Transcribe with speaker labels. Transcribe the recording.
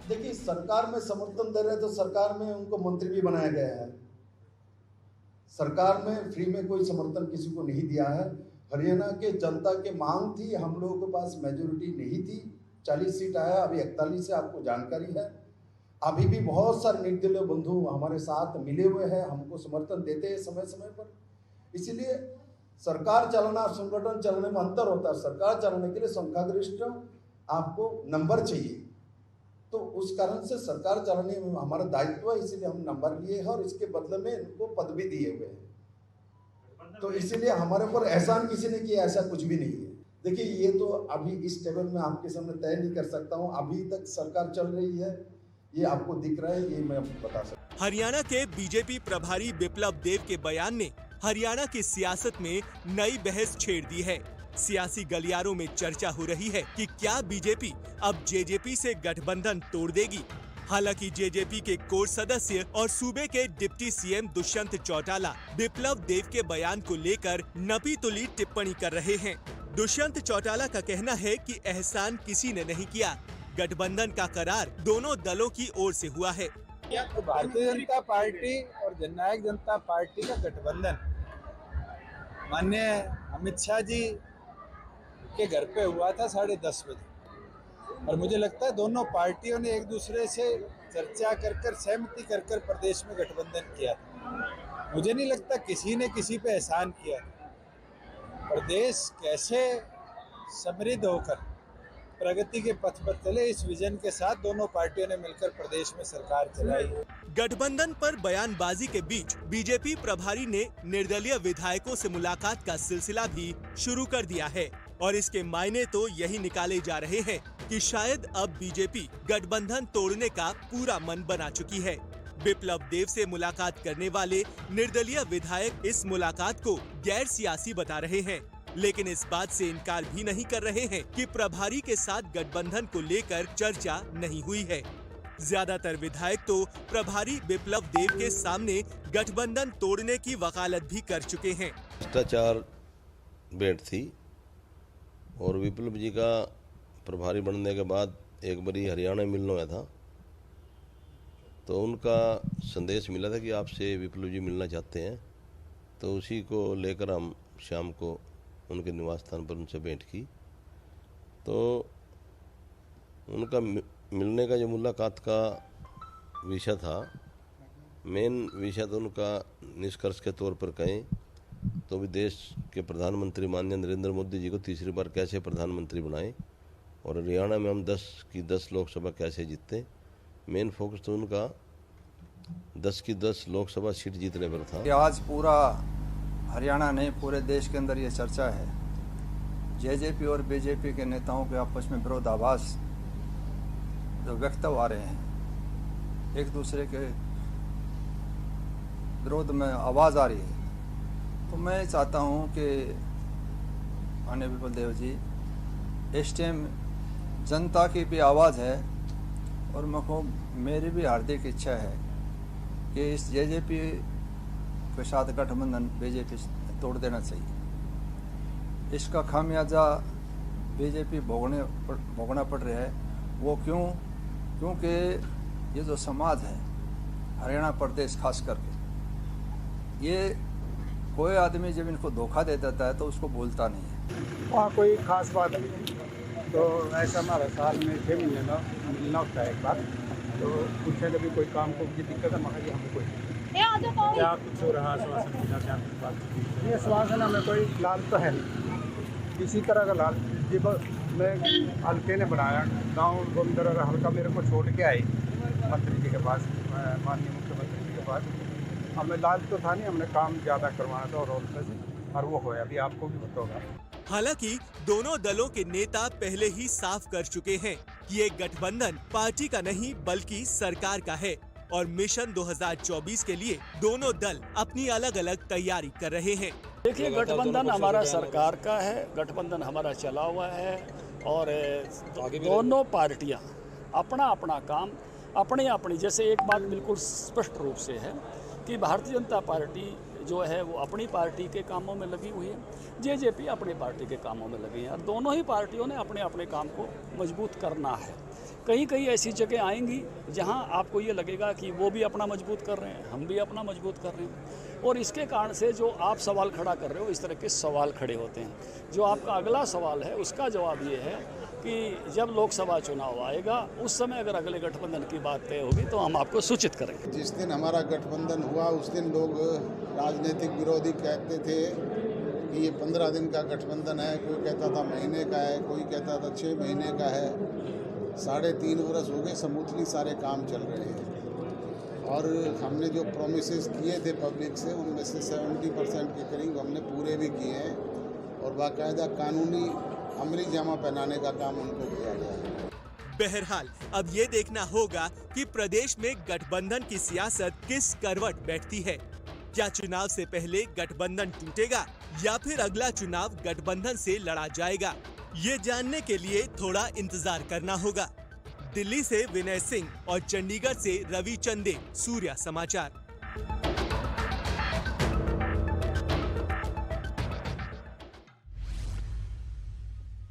Speaker 1: देखिए, सरकार में समर्थन दे रहे तो सरकार में उनको मंत्री भी बनाया गया है। सरकार में फ्री में कोई समर्थन किसी को नहीं दिया है। हरियाणा के जनता के मांग थी, हम लोगों के पास मेजोरिटी नहीं थी, 40 सीट आया, अभी 41 है, आपको जानकारी है। अभी भी बहुत सारे निर्दलीय बंधु हमारे साथ मिले हुए हैं, हमको समर्थन देते हैं समय समय पर। इसीलिए सरकार चलाना और संगठन चलाने में अंतर होता है। सरकार चलाने के लिए संख्यागरिष्ठ आपको नंबर चाहिए, तो उस कारण से सरकार चलाने में हमारा दायित्व है, इसीलिए हम नंबर लिए हैं और इसके बदले में इनको पद भी दिए हुए हैं। तो इसीलिए हमारे ऊपर एहसान किसी ने किया, ऐसा कुछ भी नहीं है। देखिए, ये तो अभी इस टेबल में आपके सामने तय नहीं कर सकता हूँ। अभी तक सरकार चल रही है, ये आपको दिख रहा है, ये मैं आपको बता सकता हूँ।
Speaker 2: हरियाणा के बीजेपी प्रभारी बिप्लब देव के बयान ने हरियाणा की सियासत में नई बहस छेड़ दी है। सियासी गलियारों में चर्चा हो रही है कि क्या बीजेपी अब जेजेपी से गठबंधन तोड़ देगी। हालांकि जेजेपी के कोर सदस्य और सूबे के डिप्टी सीएम दुष्यंत चौटाला बिप्लब देव के बयान को लेकर नपी तुली टिप्पणी कर रहे हैं। दुष्यंत चौटाला का कहना है कि एहसान किसी ने नहीं किया, गठबंधन का करार दोनों दलों की ओर से हुआ है।
Speaker 3: तो भारतीय जनता पार्टी और जननायक जनता पार्टी का गठबंधन माननीय अमित शाह जी के घर पे हुआ था 10:30 बजे, और मुझे लगता है दोनों पार्टियों ने एक दूसरे से चर्चा कर सहमति कर प्रदेश में गठबंधन किया था। मुझे नहीं लगता किसी ने किसी पे एहसान किया। प्रदेश कैसे समृद्ध होकर प्रगति के पथ पर चले, इस विजन के साथ दोनों पार्टियों ने मिलकर प्रदेश में सरकार चलाई।
Speaker 2: गठबंधन पर बयानबाजी के बीच बीजेपी प्रभारी ने निर्दलीय विधायकों से मुलाकात का सिलसिला भी शुरू कर दिया है और इसके मायने तो यही निकाले जा रहे हैं कि शायद अब बीजेपी गठबंधन तोड़ने का पूरा मन बना चुकी है। बिप्लब देव से मुलाकात करने वाले निर्दलीय विधायक इस मुलाकात को गैर सियासी बता रहे हैं, लेकिन इस बात से इनकार भी नहीं कर रहे हैं कि प्रभारी के साथ गठबंधन को लेकर चर्चा नहीं हुई है। ज्यादातर विधायक तो प्रभारी बिप्लब देव के सामने गठबंधन तोड़ने की वकालत भी कर चुके हैं।
Speaker 4: भ्रष्टाचार बैठ थी और विप्लब जी का प्रभारी बनने के बाद एक बारी हरियाणा मिलने हुआ था, तो उनका संदेश मिला था कि आपसे विप्लब जी मिलना चाहते हैं, तो उसी को लेकर हम शाम को उनके निवास स्थान पर उनसे भेंट की। तो उनका मिलने का जो मुलाकात का विषय था, मेन विषय तो उनका निष्कर्ष के तौर पर कहें तो भी देश के प्रधानमंत्री माननीय नरेंद्र मोदी जी को तीसरी बार कैसे प्रधानमंत्री बनाएं और हरियाणा में हम 10 की 10 लोकसभा कैसे जीतते। मेन फोकस तो उनका 10 की 10 लोकसभा सीट जीतने पर था।
Speaker 5: आज पूरा हरियाणा नहीं, पूरे देश के अंदर ये चर्चा है, जेजेपी और बीजेपी के नेताओं के आपस में विरोधाभास जो व्यक्त हो रहे हैं, एक दूसरे के विरोध में आवाज़ आ रही है। तो मैं चाहता हूं कि माननीय बिप्लब देव जी, इस टाइम जनता की भी आवाज़ है और मेरी भी हार्दिक इच्छा है कि इस जेजेपी के साथ गठबंधन बीजेपी तोड़ देना चाहिए। इसका खामियाजा बीजेपी भोगना पड़ रहा है। वो क्योंकि ये जो समाज है हरियाणा प्रदेश खास करके, ये कोई आदमी जब इनको धोखा दे देता है तो उसको भूलता नहीं है।
Speaker 3: वहाँ कोई खास बात नहीं, तो ऐसा हमारा साल में 6 महीने में मिलना होता है एक बार, तो पूछे कभी कोई काम को की दिक्कत है, मगर हमें कोई क्या कुछ हो रहा आश्वासन मिला, क्या कुछ बात? ये आश्वासन हमें कोई लाल तो है नहीं, किसी तरह का लाल। जब मैं हल्के ने बनाया गाँव गोविंदर और हल्का मेरे को छोड़ के आए मंत्री जी के पास, माननीय मुख्यमंत्री जी के पास, हमें लाल तो था नहीं, हमने काम ज़्यादा करवाना था और वो होया, अभी आपको भी पता होगा।
Speaker 2: हालांकि दोनों दलों के नेता पहले ही साफ कर चुके हैं कि ये गठबंधन पार्टी का नहीं बल्कि सरकार का है और मिशन 2024 के लिए दोनों दल अपनी अलग अलग तैयारी कर रहे हैं।
Speaker 6: देखिए, गठबंधन हमारा सरकार का है, गठबंधन हमारा चला हुआ है और दोनों पार्टियां अपना अपना काम अपनी, जैसे एक बात बिल्कुल स्पष्ट रूप से है कि भारतीय जनता पार्टी जो है वो अपनी पार्टी के कामों में लगी हुई है, जेजेपी अपनी पार्टी के कामों में लगी है। दोनों ही पार्टियों ने अपने अपने काम को मजबूत करना है। कहीं कहीं ऐसी जगह आएंगी जहां आपको ये लगेगा कि वो भी अपना मजबूत कर रहे हैं, हम भी अपना मजबूत कर रहे हैं, और इसके कारण से जो आप सवाल खड़ा कर रहे हो इस तरह के सवाल खड़े होते हैं। जो आपका अगला सवाल है उसका जवाब ये है कि जब लोकसभा चुनाव आएगा उस समय अगर अगले गठबंधन की बात तय होगी तो हम आपको सूचित करेंगे।
Speaker 7: जिस दिन हमारा गठबंधन हुआ उस दिन लोग राजनीतिक विरोधी कहते थे कि ये 15 दिन का गठबंधन है, कोई कहता था महीने का है, कोई कहता था 6 महीने का है। 3.5 वर्ष हो गए, स्मूथली सारे काम चल रहे हैं और हमने जो प्रोमिसेस किए थे पब्लिक से उनमें से 70% के करीब हमने पूरे भी किए हैं और बाकायदा कानूनी अमली जामा पहनाने का काम उनको किया गया है।
Speaker 2: बहरहाल अब ये देखना होगा कि प्रदेश में गठबंधन की सियासत किस करवट बैठती है। क्या चुनाव से पहले गठबंधन टूटेगा या फिर अगला चुनाव गठबंधन से लड़ा जाएगा? ये जानने के लिए थोड़ा इंतजार करना होगा। दिल्ली से विनय सिंह और चंडीगढ़ से रवि चंदेल, सूर्या समाचार।